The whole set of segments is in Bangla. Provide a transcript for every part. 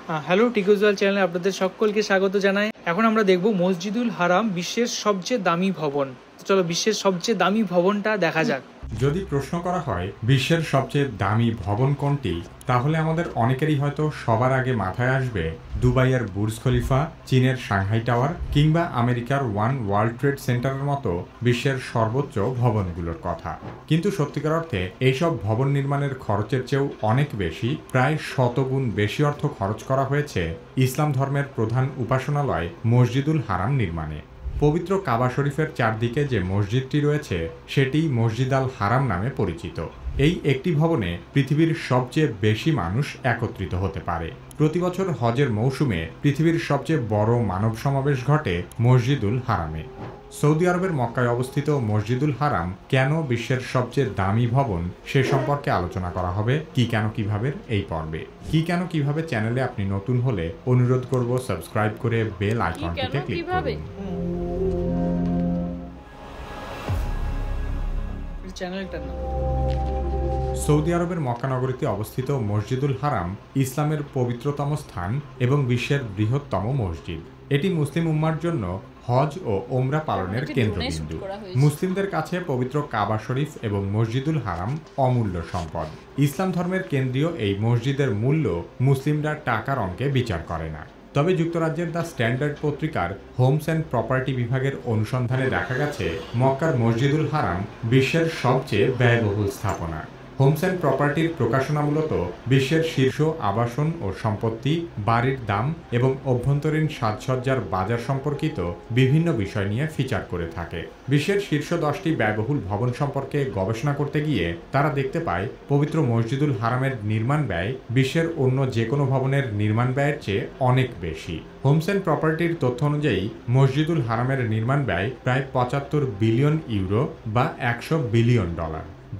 হ্যালো টিকুজুয়াল চ্যানেলে আপনাদের সকলকে স্বাগত জানাই। এখন আমরা দেখব মসজিদুল হারাম বিশ্বের সবচেয়ে দামি ভবন। চলো বিশ্বের সবচেয়ে দামি ভবনটা দেখা যাক। যদি প্রশ্ন করা হয় বিশ্বের সবচেয়ে দামি ভবন কোনটি, তাহলে আমাদের অনেকেরই হয়তো সবার আগে মাথায় আসবে দুবাইয়ের বুর্জ খলিফা, চীনের সাংহাই টাওয়ার কিংবা আমেরিকার ওয়ান ওয়ার্ল্ড ট্রেড সেন্টারের মতো বিশ্বের সর্বোচ্চ ভবনগুলোর কথা। কিন্তু সত্যিকার অর্থে এইসব ভবন নির্মাণের খরচের চেয়েও অনেক বেশি, প্রায় শতগুণ বেশি অর্থ খরচ করা হয়েছে ইসলাম ধর্মের প্রধান উপাসনালয় মসজিদুল হারাম নির্মাণে। পবিত্র কাবা শরীফের চারদিকে যে মসজিদটি রয়েছে সেটি মসজিদ আল হারাম নামে পরিচিত। এই একটি ভবনে পৃথিবীর সবচেয়ে বেশি মানুষ একত্রিত হতে পারে। প্রতি বছর হজের মৌসুমে পৃথিবীর সবচেয়ে বড় মানব সমাবেশ ঘটে মসজিদুল হারামে। সৌদি আরবের মক্কায় অবস্থিত মসজিদুল হারাম কেন বিশ্বের সবচেয়ে দামি ভবন সে সম্পর্কে আলোচনা করা হবে কি কেন কিভাবে এই পর্বে। কি কেন কিভাবে চ্যানেলে আপনি নতুন হলে অনুরোধ করব সাবস্ক্রাইব করে বেল আইকনটিতে ক্লিক করুন। সৌদি আরবের মক্কা নগরীতে অবস্থিত মসজিদুল হারাম ইসলামের পবিত্রতম স্থান এবং বিশ্বের বৃহত্তম মসজিদ। এটি মুসলিম উম্মার জন্য হজ ও ওমরা পালনের কেন্দ্রবিন্দু। মুসলিমদের কাছে পবিত্র কাবা শরীফ এবং মসজিদুল হারাম অমূল্য সম্পদ। ইসলাম ধর্মের কেন্দ্রীয় এই মসজিদের মূল্য মুসলিমরা টাকার অঙ্কে বিচার করে না। তবে যুক্তরাজ্যের দ্য স্ট্যান্ডার্ড পত্রিকার হোমস অ্যান্ড প্রপার্টি বিভাগের অনুসন্ধানে দেখা গেছে মক্কার মসজিদুল হারাম বিশ্বের সবচেয়ে ব্যয়বহুল স্থাপনা। হোমস অ্যান্ড প্রপার্টির প্রকাশনা মূলত বিশ্বের শীর্ষ আবাসন ও সম্পত্তি, বাড়ির দাম এবং অভ্যন্তরীণ সাজসজ্জার বাজার সম্পর্কিত বিভিন্ন বিষয় নিয়ে ফিচার করে থাকে। বিশ্বের শীর্ষ 10টি ব্যয়বহুল ভবন সম্পর্কে গবেষণা করতে গিয়ে তারা দেখতে পায় পবিত্র মসজিদুল হারামের নির্মাণ ব্যয় বিশ্বের অন্য যে কোনো ভবনের নির্মাণ ব্যয়ের চেয়ে অনেক বেশি। হোমস অ্যান্ড প্রপার্টির তথ্য অনুযায়ী মসজিদুল হারামের নির্মাণ ব্যয় প্রায় 75 বিলিয়ন ইউরো বা $100 বিলিয়ন,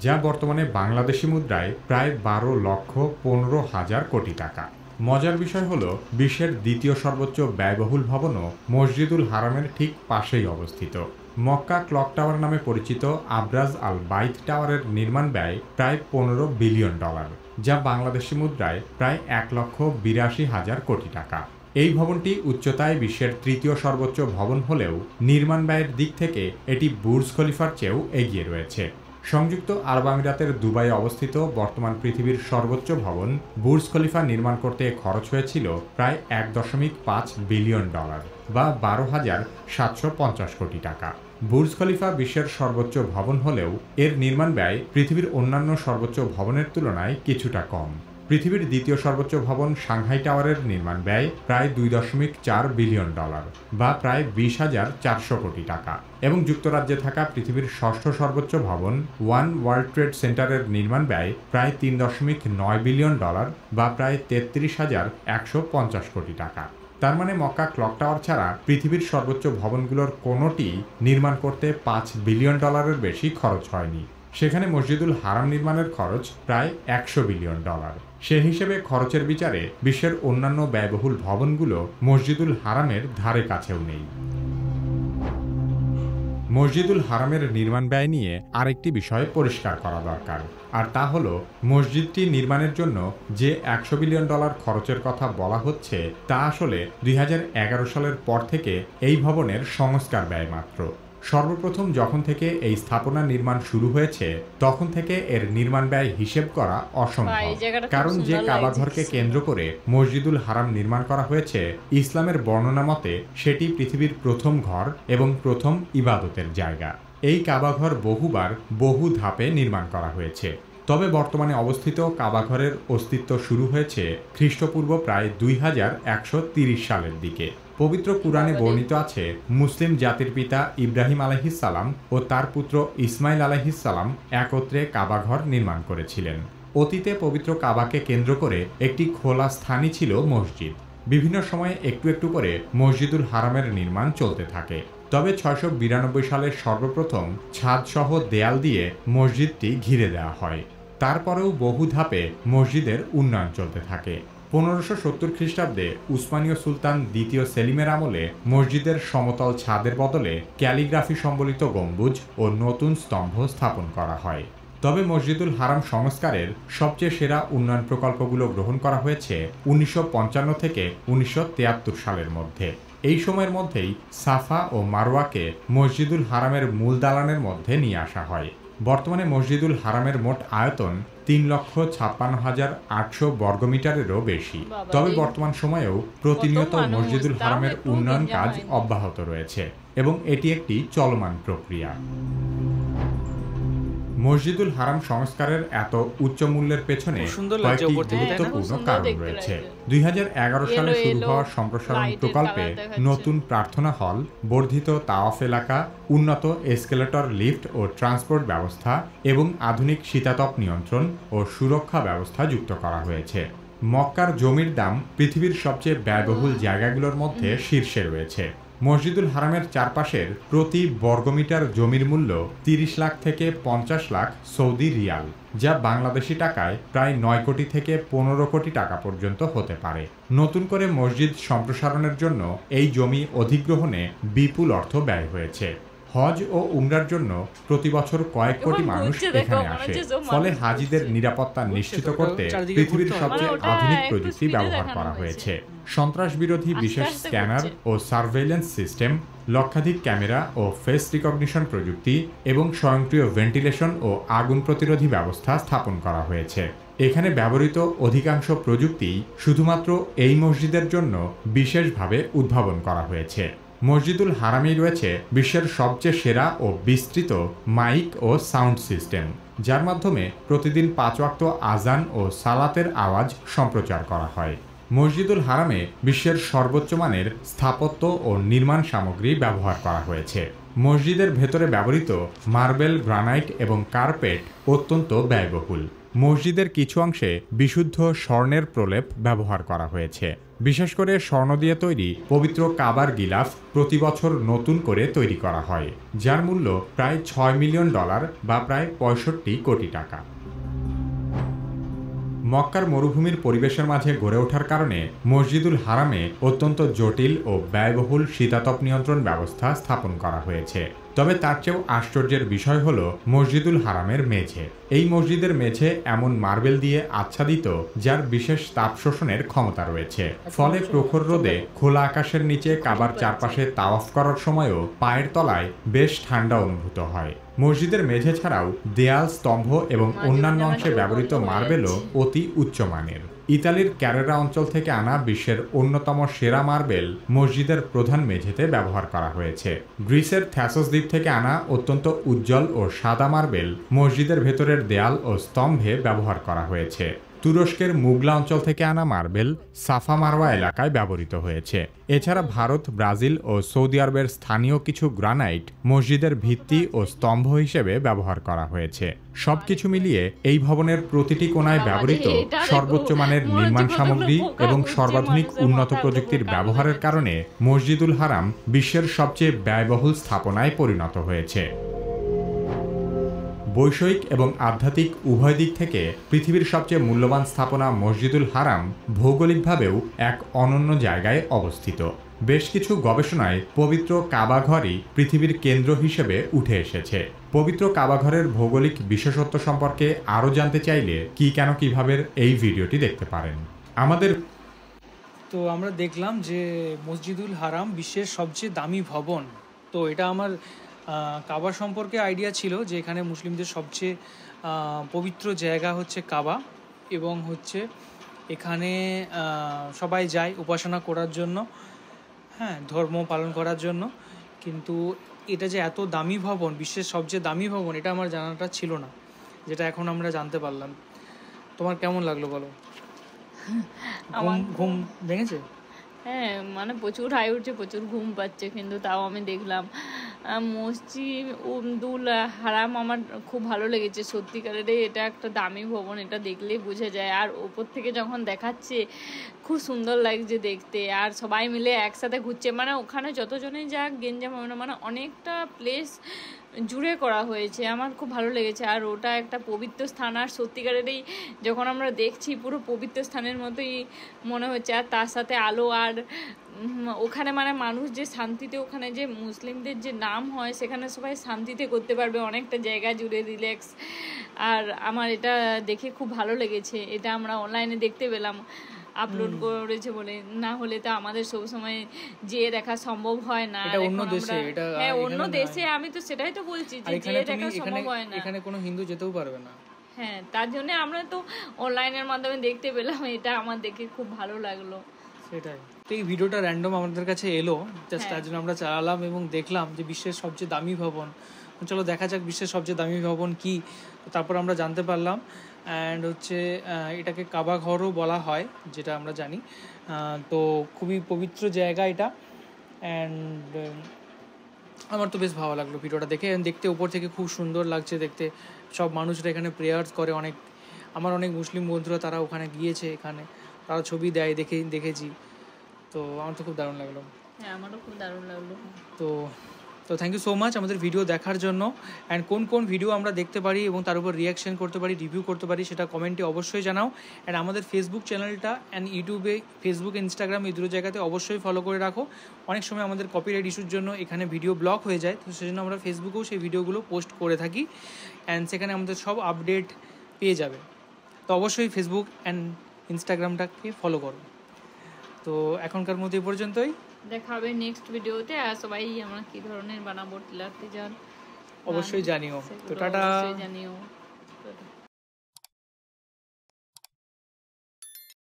যা বর্তমানে বাংলাদেশি মুদ্রায় প্রায় 12,15,000 কোটি টাকা। মজার বিষয় হলো বিশ্বের দ্বিতীয় সর্বোচ্চ ব্যয়বহুল ভবনও মসজিদুল হারামের ঠিক পাশেই অবস্থিত। মক্কা ক্লক টাওয়ার নামে পরিচিত আবরাজ আল বাইত টাওয়ারের নির্মাণ ব্যয় প্রায় $15 বিলিয়ন, যা বাংলাদেশি মুদ্রায় প্রায় 1,82,000 কোটি টাকা। এই ভবনটি উচ্চতায় বিশ্বের তৃতীয় সর্বোচ্চ ভবন হলেও নির্মাণ ব্যয়ের দিক থেকে এটি বুর্জ খলিফার চেয়েও এগিয়ে রয়েছে। সংযুক্ত আরব আমিরাতের দুবাইয়ে অবস্থিত বর্তমান পৃথিবীর সর্বোচ্চ ভবন বুর্জ খলিফা নির্মাণ করতে খরচ হয়েছিল প্রায় $1.5 বিলিয়ন বা 12,750 কোটি টাকা। বুর্জ খলিফা বিশ্বের সর্বোচ্চ ভবন হলেও এর নির্মাণ ব্যয় পৃথিবীর অন্যান্য সর্বোচ্চ ভবনের তুলনায় কিছুটা কম। পৃথিবীর দ্বিতীয় সর্বোচ্চ ভবন সাংহাই টাওয়ারের নির্মাণ ব্যয় প্রায় $2.4 বিলিয়ন বা প্রায় 20,400 কোটি টাকা এবং যুক্তরাজ্যে থাকা পৃথিবীর ষষ্ঠ সর্বোচ্চ ভবন ওয়ান ওয়ার্ল্ড ট্রেড সেন্টারের নির্মাণ ব্যয় প্রায় $3.9 বিলিয়ন বা প্রায় 33,150 কোটি টাকা। তার মানে মক্কা ক্লক টাওয়ার ছাড়া পৃথিবীর সর্বোচ্চ ভবনগুলোর কোনোটি নির্মাণ করতে $5 বিলিয়ন বেশি খরচ হয়নি। সেখানে মসজিদুল হারাম নির্মাণের খরচ প্রায় $100 বিলিয়ন। সে হিসেবে খরচের বিচারে বিশ্বের অন্যান্য ব্যয়বহুল ভবনগুলো মসজিদুল হারামের ধারে কাছেও নেই। মসজিদুল হারামের নির্মাণ ব্যয় নিয়ে আরেকটি বিষয় পরিষ্কার করা দরকার, আর তা হলো মসজিদটি নির্মাণের জন্য যে $100 বিলিয়ন খরচের কথা বলা হচ্ছে তা আসলে 2011 সালের পর থেকে এই ভবনের সংস্কার ব্যয় মাত্র। সর্বপ্রথম যখন থেকে এই স্থাপনা নির্মাণ শুরু হয়েছে তখন থেকে এর নির্মাণ ব্যয় হিসেব করা অসম্ভব, কারণ যে কাবাঘরকে কেন্দ্র করে মসজিদুল হারাম নির্মাণ করা হয়েছে ইসলামের বর্ণনা মতে সেটি পৃথিবীর প্রথম ঘর এবং প্রথম ইবাদতের জায়গা। এই কাবাঘর বহুবার বহু ধাপে নির্মাণ করা হয়েছে। তবে বর্তমানে অবস্থিত কাবাঘরের অস্তিত্ব শুরু হয়েছে খ্রিস্টপূর্ব প্রায় 2130 সালের দিকে। পবিত্র কুরআনে বর্ণিত আছে মুসলিম জাতির পিতা ইব্রাহিম আলাইহিসসালাম ও তার পুত্র ইসমাইল আলাইহিসসালাম একত্রে কাবাঘর নির্মাণ করেছিলেন। অতীতে পবিত্র কাবাকে কেন্দ্র করে একটি খোলা স্থানই ছিল মসজিদ। বিভিন্ন সময়ে একটু একটু করে মসজিদুল হারামের নির্মাণ চলতে থাকে। তবে 692 সালে সর্বপ্রথম ছাদসহ দেয়াল দিয়ে মসজিদটি ঘিরে দেওয়া হয়। তারপরেও বহু ধাপে মসজিদের উন্নয়ন চলতে থাকে। 1570 খ্রিস্টাব্দে উসমানীয় সুলতান দ্বিতীয় সেলিমের আমলে মসজিদের সমতল ছাদের বদলে ক্যালিগ্রাফি সম্বলিত গম্বুজ ও নতুন স্তম্ভ স্থাপন করা হয়। তবে মসজিদুল হারাম সংস্কারের সবচেয়ে সেরা উন্নয়ন প্রকল্পগুলো গ্রহণ করা হয়েছে 1955 থেকে 1973 সালের মধ্যে। এই সময়ের মধ্যেই সাফা ও মারওয়াকে মসজিদুল হারামের মূল দালানের মধ্যে নিয়ে আসা হয়। বর্তমানে মসজিদুল হারামের মোট আয়তন 3,56,800 বর্গমিটারেরও বেশি। তবে বর্তমান সময়েও প্রতিনিয়ত মসজিদুল হারামের উন্নয়ন কাজ অব্যাহত রয়েছে এবং এটি একটি চলমান প্রক্রিয়া। মসজিদুল হারাম সংস্কারের এত উচ্চ মূল্যের পেছনে কয়েকটি গুরুত্বপূর্ণ কারণ রয়েছে। 2011 সালে শুরু হওয়া সম্প্রসারণ প্রকল্পে নতুন প্রার্থনা হল, বর্ধিত তাওয়াফ এলাকা, উন্নত এসকেলেটর, লিফট ও ট্রান্সপোর্ট ব্যবস্থা এবং আধুনিক শীতাতপ নিয়ন্ত্রণ ও সুরক্ষা ব্যবস্থা যুক্ত করা হয়েছে। মক্কার জমির দাম পৃথিবীর সবচেয়ে ব্যয়বহুল জায়গাগুলোর মধ্যে শীর্ষে রয়েছে। মসজিদুল হারামের চারপাশের প্রতি বর্গমিটার জমির মূল্য 30 লাখ থেকে 50 লাখ সৌদি রিয়াল, যা বাংলাদেশি টাকায় প্রায় 9 কোটি থেকে 15 কোটি টাকা পর্যন্ত হতে পারে। নতুন করে মসজিদ সম্প্রসারণের জন্য এই জমি অধিগ্রহণে বিপুল অর্থ ব্যয় হয়েছে। হজ ও উমরার জন্য প্রতি বছর কয়েক কোটি মানুষ এখানে আসে, ফলে হাজিদের নিরাপত্তা নিশ্চিত করতে পৃথিবীর সবচেয়ে আধুনিক প্রযুক্তি ব্যবহার করা হয়েছে। সন্ত্রাস বিরোধী বিশেষ স্ক্যানার ও সার্ভেইলেন্স সিস্টেম, লক্ষাধিক ক্যামেরা ও ফেস রিকগনিশন প্রযুক্তি এবং স্বয়ংক্রিয় ভেন্টিলেশন ও আগুন প্রতিরোধী ব্যবস্থা স্থাপন করা হয়েছে। এখানে ব্যবহৃত অধিকাংশ প্রযুক্তি শুধুমাত্র এই মসজিদের জন্য বিশেষভাবে উদ্ভাবন করা হয়েছে। মসজিদুল হারামেই রয়েছে বিশ্বের সবচেয়ে সেরা ও বিস্তৃত মাইক ও সাউন্ড সিস্টেম, যার মাধ্যমে প্রতিদিন 5 ওয়াক্ত আজান ও সালাতের আওয়াজ সম্প্রচার করা হয়। মসজিদুল হারামে বিশ্বের সর্বোচ্চ মানের স্থাপত্য ও নির্মাণ সামগ্রী ব্যবহার করা হয়েছে। মসজিদের ভেতরে ব্যবহৃত মার্বেল, গ্রানাইট এবং কার্পেট অত্যন্ত ব্যয়বহুল। মসজিদের কিছু অংশে বিশুদ্ধ স্বর্ণের প্রলেপ ব্যবহার করা হয়েছে। বিশেষ করে স্বর্ণ দিয়ে তৈরি পবিত্র কাবার গিলাফ প্রতি বছর নতুন করে তৈরি করা হয়, যার মূল্য প্রায় $6 মিলিয়ন বা প্রায় 65 কোটি টাকা। মক্কার মরুভূমির পরিবেশের মাঝে গড়ে ওঠার কারণে মসজিদুল হারামে অত্যন্ত জটিল ও ব্যয়বহুল শীতাতপ নিয়ন্ত্রণ ব্যবস্থা স্থাপন করা হয়েছে। তবে তার চেয়েও আশ্চর্যের বিষয় হল মসজিদুল হারামের মেঝে। এই মসজিদের মেঝে এমন মার্বেল দিয়ে আচ্ছাদিত যার বিশেষ তাপ শোষণের ক্ষমতা রয়েছে, ফলে প্রখর রোদে খোলা আকাশের নিচে কাবার চারপাশে তাওয়াফ করার সময়ও পায়ের তলায় বেশ ঠান্ডা অনুভূত হয়। মসজিদের মেঝে ছাড়াও দেয়াল, স্তম্ভ এবং অন্যান্য অংশে ব্যবহৃত মার্বেলও অতি উচ্চমানের। ইতালির ক্যারেরা অঞ্চল থেকে আনা বিশ্বের অন্যতম সেরা মার্বেল মসজিদের প্রধান মেঝেতে ব্যবহার করা হয়েছে। গ্রিসের থ্যাসোস দ্বীপ থেকে আনা অত্যন্ত উজ্জ্বল ও সাদা মার্বেল মসজিদের ভেতরের দেয়াল ও স্তম্ভে ব্যবহার করা হয়েছে। তুরস্কের মুগলা অঞ্চল থেকে আনা মার্বেল সাফা মারওয়া এলাকায় ব্যবহৃত হয়েছে। এছাড়া ভারত, ব্রাজিল ও সৌদি আরবের স্থানীয় কিছু গ্রানাইট মসজিদের ভিত্তি ও স্তম্ভ হিসেবে ব্যবহার করা হয়েছে। সবকিছু মিলিয়ে এই ভবনের প্রতিটি কোণায় ব্যবহৃত সর্বোচ্চ মানের নির্মাণ সামগ্রী এবং সর্বাধুনিক উন্নত প্রযুক্তির ব্যবহারের কারণে মসজিদুল হারাম বিশ্বের সবচেয়ে ব্যয়বহুল স্থাপনায় পরিণত হয়েছে। বৈষয়িক এবং আধ্যাত্মিক উভয় দিক থেকে পৃথিবীর সবচেয়ে মূল্যবান স্থাপনা মসজিদুল হারাম ভৌগোলিকভাবেও এক অনন্য জায়গায় অবস্থিত। বেশ কিছু গবেষণায় পবিত্র কাবাঘরই পৃথিবীর কেন্দ্র হিসেবে উঠে এসেছে। পবিত্র কাবাঘরের ভৌগোলিক বিশেষত্ব সম্পর্কে আরও জানতে চাইলে কি কেন কিভাবে এই ভিডিওটি দেখতে পারেন। তো আমরা দেখলাম যে মসজিদুল হারাম বিশ্বের সবচেয়ে দামি ভবন। তো এটা আমার কাবা সম্পর্কে আইডিয়া ছিল যে এখানে মুসলিমদের সবচেয়ে পবিত্র জায়গা হচ্ছে কাবা, এবং হচ্ছে এখানে সবাই যায় উপাসনা করার জন্য, হ্যাঁ, ধর্ম পালন করার জন্য। কিন্তু এটা যে এত দামি ভবন, বিশ্বের সবচেয়ে দামি ভবন, এটা আমার জানাটা ছিল না, যেটা এখন আমরা জানতে পারলাম। তোমার কেমন লাগলো বলো? ঘুম ভেঙেছে? হ্যাঁ, মানে প্রচুর হাই উঠছে, প্রচুর ঘুম পাচ্ছে, কিন্তু তাও আমি দেখলাম মসজিদুল হারাম আমার খুব ভালো লেগেছে। সত্যিকারের এটা একটা দামি ভবন, এটা দেখলেই বোঝা যায়। আর ওপর থেকে যখন দেখাচ্ছে খুব সুন্দর লাগছে দেখতে, আর সবাই মিলে একসাথে ঘুরছে, মানে ওখানে যতজনেই যাক গেঞ্জাম মানে অনেকটা প্লেস জুড়ে করা হয়েছে। আমার খুব ভালো লেগেছে। আর ওটা একটা পবিত্র স্থান, আর সত্যিকারেরই যখন আমরা দেখছি পুরো পবিত্র স্থানের মতোই মনে হচ্ছে। আর তার সাথে আলো আর ওখানে মানে মানুষ যে শান্তিতে, ওখানে যে মুসলিমদের যে নাম হয় সেখানে সবাই শান্তিতে করতে পারবে, অনেকটা জায়গা জুড়ে রিল্যাক্স। আর আমার এটা দেখে খুব ভালো লেগেছে, এটা আমরা অনলাইনে দেখতে পেলাম, আপলোড করেছে বলে, না হলে তো আমাদের সবসময় যেয়ে দেখা সম্ভব হয় না। এটা অন্য দেশে, এটা হ্যাঁ অন্য দেশে, আমি তো সেটাই তো বলছি যে যেয়ে দেখা সম্ভব হয় না, এখানে কোনো হিন্দু যেতেও পারবে না। হ্যাঁ তার জন্য আমরা তো অনলাইনের মাধ্যমে দেখতে পেলাম, এটা আমার দেখে খুব ভালো লাগলো। সেটাই, তো এই ভিডিওটা র্যান্ডম আমাদের কাছে এলো, জাস্ট তার জন্য আমরা চালালাম এবং দেখলাম যে বিশ্বের সবচেয়ে দামি ভবন। চলো দেখা যাক বিশ্বের সবচেয়ে দামি ভবন কি। তারপর আমরা জানতে পারলাম অ্যান্ড হচ্ছে এটাকে কাবা ঘরও বলা হয়, যেটা আমরা জানি। তো খুবই পবিত্র জায়গা এটা। অ্যান্ড আমার তো বেশ ভালো লাগলো ভিডিওটা দেখে, দেখতে উপর থেকে খুব সুন্দর লাগছে দেখতে। সব মানুষরা এখানে প্রেয়ার্স করে, আমার অনেক মুসলিম বন্ধুরা তারা ওখানে গিয়েছে, এখানে তারা ছবি দেয়, দেখেছি। তো আমার তো খুব দারুণ লাগলো। হ্যাঁ আমারও খুব দারুণ লাগলো। তো থ্যাংক ইউ সো মাচ আমাদের ভিডিও দেখার জন্য। অ্যান্ড কোন ভিডিও আমরা দেখতে পারি এবং তার উপর রিয়াকশন করতে পারি, রিভিউ করতে পারি, সেটা কমেন্টে অবশ্যই জানাও। অ্যান্ড আমাদের ফেসবুক চ্যানেলটা অ্যান্ড ইউটিউবে, ফেসবুক ইনস্টাগ্রাম এই দুটো জায়গাতে অবশ্যই ফলো করে রাখো। অনেক সময় আমাদের কপিরাইট ইস্যুর জন্য এখানে ভিডিও ব্লক হয়ে যায়, তো সেজন্য আমরা ফেসবুকেও সেই ভিডিওগুলো পোস্ট করে থাকি, অ্যান্ড সেখানে আমাদের সব আপডেট পেয়ে যাবে। তো অবশ্যই ফেসবুক অ্যান্ড ইনস্টাগ্রামটাকে ফলো করো। তো এখনকার মতো এই পর্যন্তই, দেখা হবে নেক্সট ভিডিওতে। আর সবাই আমরা কি ধরনের বানাবো টিলার যান অবশ্যই জানিও। তো টাটা। জানিও।